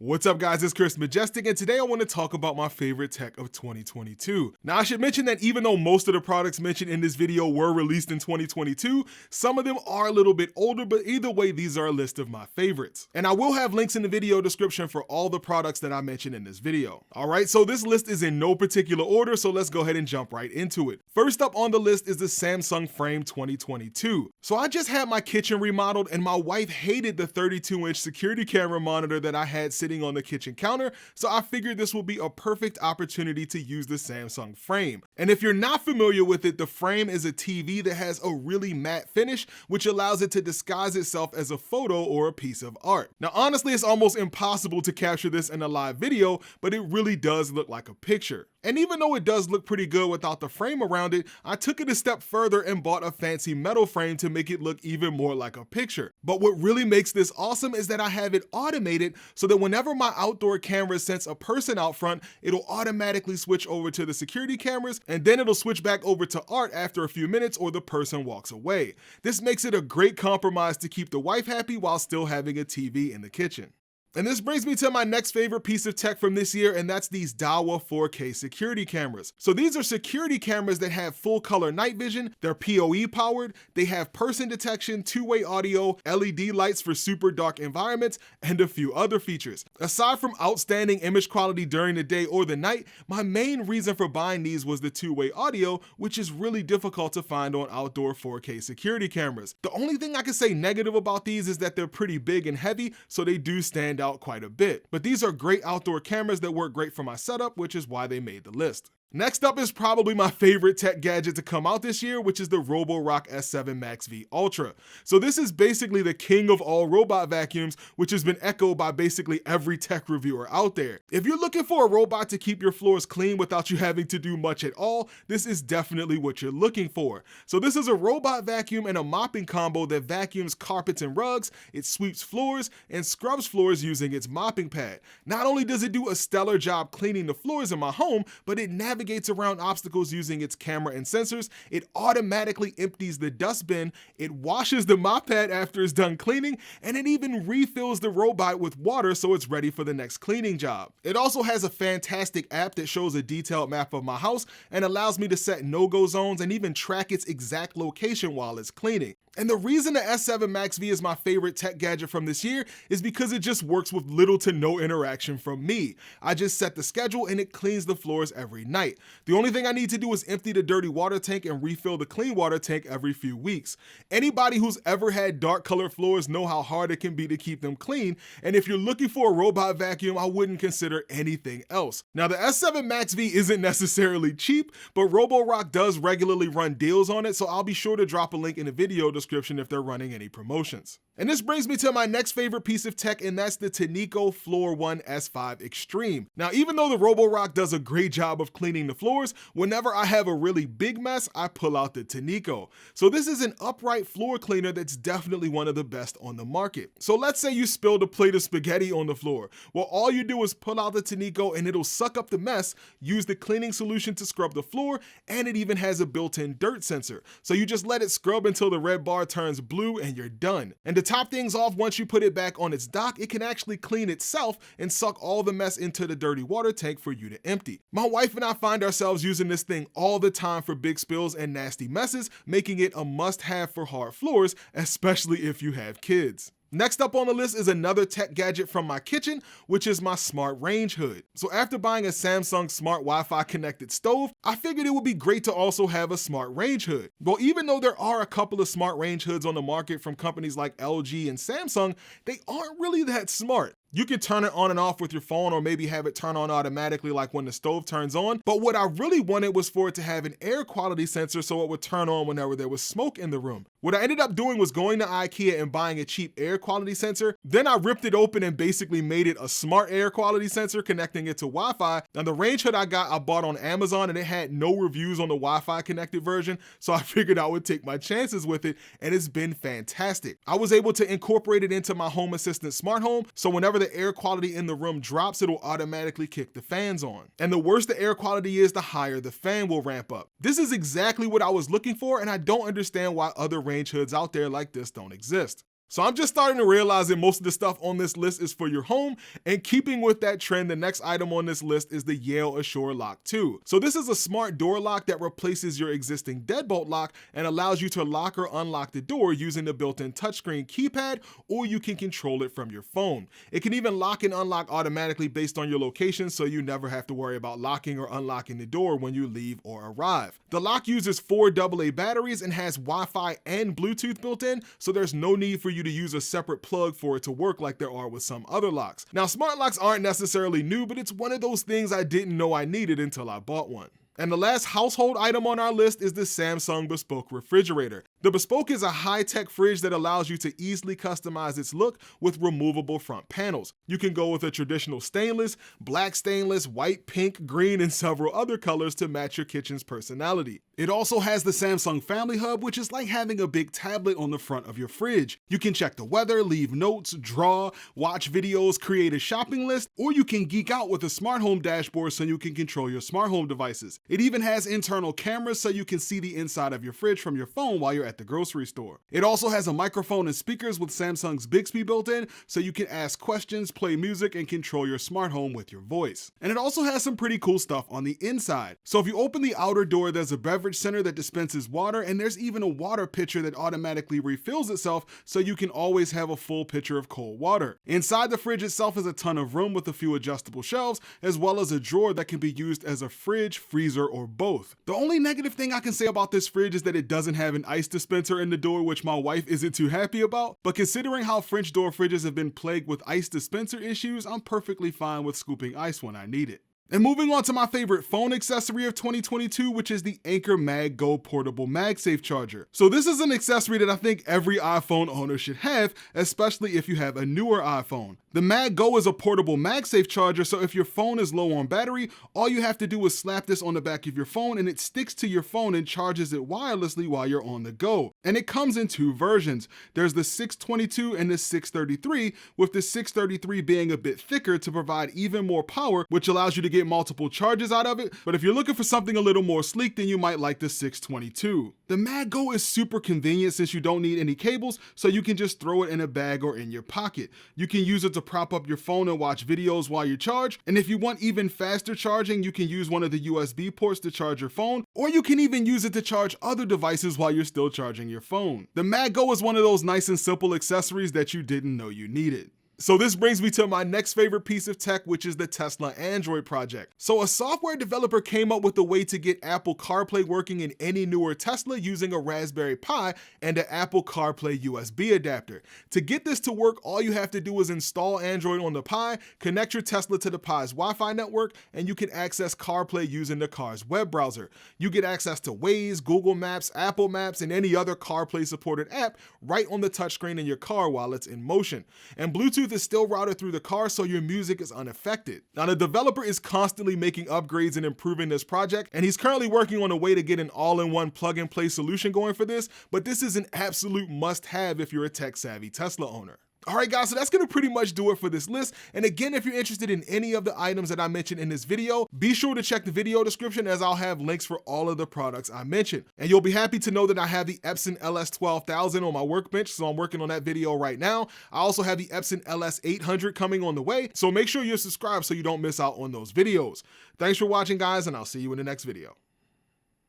What's up guys, it's Chris Majestic, and today I want to talk about my favorite tech of 2022. Now I should mention that even though most of the products mentioned in this video were released in 2022, some of them are a little bit older, but either way these are a list of my favorites. And I will have links in the video description for all the products that I mentioned in this video. Alright, so this list is in no particular order, so let's go ahead and jump right into it. First up on the list is the Samsung Frame 2022. So I just had my kitchen remodeled and my wife hated the 32-inch security camera monitor that I had sitting on the kitchen counter, so I figured this would be a perfect opportunity to use the Samsung Frame. And if you're not familiar with it, the Frame is a TV that has a really matte finish, which allows it to disguise itself as a photo or a piece of art. Now honestly, it's almost impossible to capture this in a live video, but it really does look like a picture. And even though it does look pretty good without the frame around it, I took it a step further and bought a fancy metal frame to make it look even more like a picture. But what really makes this awesome is that I have it automated so that whenever my outdoor camera sense a person out front, it'll automatically switch over to the security cameras, and then it'll switch back over to art after a few minutes or the person walks away. This makes it a great compromise to keep the wife happy while still having a TV in the kitchen. And this brings me to my next favorite piece of tech from this year, and that's these Dahua 4K security cameras. So these are security cameras that have full color night vision, they're PoE powered, they have person detection, two-way audio, LED lights for super dark environments, and a few other features. Aside from outstanding image quality during the day or the night, my main reason for buying these was the two-way audio, which is really difficult to find on outdoor 4K security cameras. The only thing I can say negative about these is that they're pretty big and heavy, so they do stand out quite a bit. But these are great outdoor cameras that work great for my setup, which is why they made the list. Next up is probably my favorite tech gadget to come out this year, which is the Roborock S7 MaxV Ultra. So this is basically the king of all robot vacuums, which has been echoed by basically every tech reviewer out there. If you're looking for a robot to keep your floors clean without you having to do much at all, this is definitely what you're looking for. So this is a robot vacuum and a mopping combo that vacuums carpets and rugs, it sweeps floors, and scrubs floors using its mopping pad. Not only does it do a stellar job cleaning the floors in my home, but it navigates around obstacles using its camera and sensors, it automatically empties the dustbin, it washes the mop pad after it's done cleaning, and it even refills the robot with water so it's ready for the next cleaning job. It also has a fantastic app that shows a detailed map of my house and allows me to set no-go zones and even track its exact location while it's cleaning. And the reason the S7 MaxV is my favorite tech gadget from this year is because it just works with little to no interaction from me. I just set the schedule and it cleans the floors every night. The only thing I need to do is empty the dirty water tank and refill the clean water tank every few weeks. Anybody who's ever had dark colored floors know how hard it can be to keep them clean, and if you're looking for a robot vacuum, I wouldn't consider anything else. Now the S7 MaxV isn't necessarily cheap, but Roborock does regularly run deals on it, so I'll be sure to drop a link in the video description if they're running any promotions. And this brings me to my next favorite piece of tech, and that's the Tineco Floor 1 S5 Extreme. Now, even though the Roborock does a great job of cleaning the floors, whenever I have a really big mess, I pull out the Tineco. So this is an upright floor cleaner that's definitely one of the best on the market. So let's say you spilled a plate of spaghetti on the floor. Well, all you do is pull out the Tineco and it'll suck up the mess, use the cleaning solution to scrub the floor, and it even has a built-in dirt sensor. So you just let it scrub until the red bar turns blue and you're done. And to top things off, once you put it back on its dock, it can actually clean itself and suck all the mess into the dirty water tank for you to empty. My wife and I find ourselves using this thing all the time for big spills and nasty messes, making it a must-have for hard floors, especially if you have kids. Next up on the list is another tech gadget from my kitchen, which is my smart range hood. So after buying a Samsung smart Wi-Fi connected stove, I figured it would be great to also have a smart range hood. Well, even though there are a couple of smart range hoods on the market from companies like LG and Samsung, they aren't really that smart. You can turn it on and off with your phone, or maybe have it turn on automatically like when the stove turns on. But what I really wanted was for it to have an air quality sensor so it would turn on whenever there was smoke in the room. What I ended up doing was going to IKEA and buying a cheap air quality sensor. Then I ripped it open and basically made it a smart air quality sensor, connecting it to Wi-Fi. Now the range hood I bought on Amazon, and it had no reviews on the Wi-Fi connected version, so I figured I would take my chances with it, and it's been fantastic. I was able to incorporate it into my Home Assistant smart home, so whenever the air quality in the room drops, it'll automatically kick the fans on. And the worse the air quality is, the higher the fan will ramp up. This is exactly what I was looking for, and I don't understand why other range hoods out there like this don't exist. So I'm just starting to realize that most of the stuff on this list is for your home, and keeping with that trend, the next item on this list is the Yale Assure Lock 2. So this is a smart door lock that replaces your existing deadbolt lock and allows you to lock or unlock the door using the built-in touchscreen keypad, or you can control it from your phone. It can even lock and unlock automatically based on your location, so you never have to worry about locking or unlocking the door when you leave or arrive. The lock uses 4 AA batteries and has Wi-Fi and Bluetooth built in, so there's no need for you to use a separate plug for it to work like there are with some other locks. Now, smart locks aren't necessarily new, but it's one of those things I didn't know I needed until I bought one. And the last household item on our list is the Samsung Bespoke refrigerator. The Bespoke is a high-tech fridge that allows you to easily customize its look with removable front panels. You can go with a traditional stainless, black stainless, white, pink, green, and several other colors to match your kitchen's personality. It also has the Samsung Family Hub, which is like having a big tablet on the front of your fridge. You can check the weather, leave notes, draw, watch videos, create a shopping list, or you can geek out with a smart home dashboard so you can control your smart home devices. It even has internal cameras so you can see the inside of your fridge from your phone while you're at the grocery store. It also has a microphone and speakers with Samsung's Bixby built in, so you can ask questions, play music, and control your smart home with your voice. And it also has some pretty cool stuff on the inside. So if you open the outer door, there's a beverage center that dispenses water, and there's even a water pitcher that automatically refills itself, so you can always have a full pitcher of cold water. Inside the fridge itself is a ton of room with a few adjustable shelves, as well as a drawer that can be used as a fridge, freezer, or both. The only negative thing I can say about this fridge is that it doesn't have an ice dispenser in the door, which my wife isn't too happy about, but considering how French door fridges have been plagued with ice dispenser issues, I'm perfectly fine with scooping ice when I need it. And moving on to my favorite phone accessory of 2022, which is the Anker MagGo portable MagSafe charger. So this is an accessory that I think every iPhone owner should have, especially if you have a newer iPhone. The MagGo is a portable MagSafe charger, so if your phone is low on battery, all you have to do is slap this on the back of your phone and it sticks to your phone and charges it wirelessly while you're on the go. And it comes in 2 versions. There's the 622 and the 633, with the 633 being a bit thicker to provide even more power, which allows you to get multiple charges out of it. But if you're looking for something a little more sleek, then you might like the 622. The MagGo is super convenient since you don't need any cables, so you can just throw it in a bag or in your pocket. You can use it to prop up your phone and watch videos while you charge, and if you want even faster charging, you can use one of the USB ports to charge your phone, or you can even use it to charge other devices while you're still charging your phone. The MagGo is one of those nice and simple accessories that you didn't know you needed. So this brings me to my next favorite piece of tech, which is the Tesla Android project. So a software developer came up with a way to get Apple CarPlay working in any newer Tesla using a Raspberry Pi and an Apple CarPlay USB adapter. To get this to work, all you have to do is install Android on the Pi, connect your Tesla to the Pi's Wi-Fi network, and you can access CarPlay using the car's web browser. You get access to Waze, Google Maps, Apple Maps, and any other CarPlay supported app right on the touchscreen in your car while it's in motion. And Bluetooth is still routed through the car, so your music is unaffected. Now, the developer is constantly making upgrades and improving this project, and he's currently working on a way to get an all-in-one plug-and-play solution going for this, but this is an absolute must-have if you're a tech-savvy Tesla owner. Alright guys, so that's going to pretty much do it for this list. And again, if you're interested in any of the items that I mentioned in this video, be sure to check the video description as I'll have links for all of the products I mentioned. And you'll be happy to know that I have the Epson LS12000 on my workbench, so I'm working on that video right now. I also have the Epson LS800 coming on the way, so make sure you're subscribed so you don't miss out on those videos. Thanks for watching guys, and I'll see you in the next video.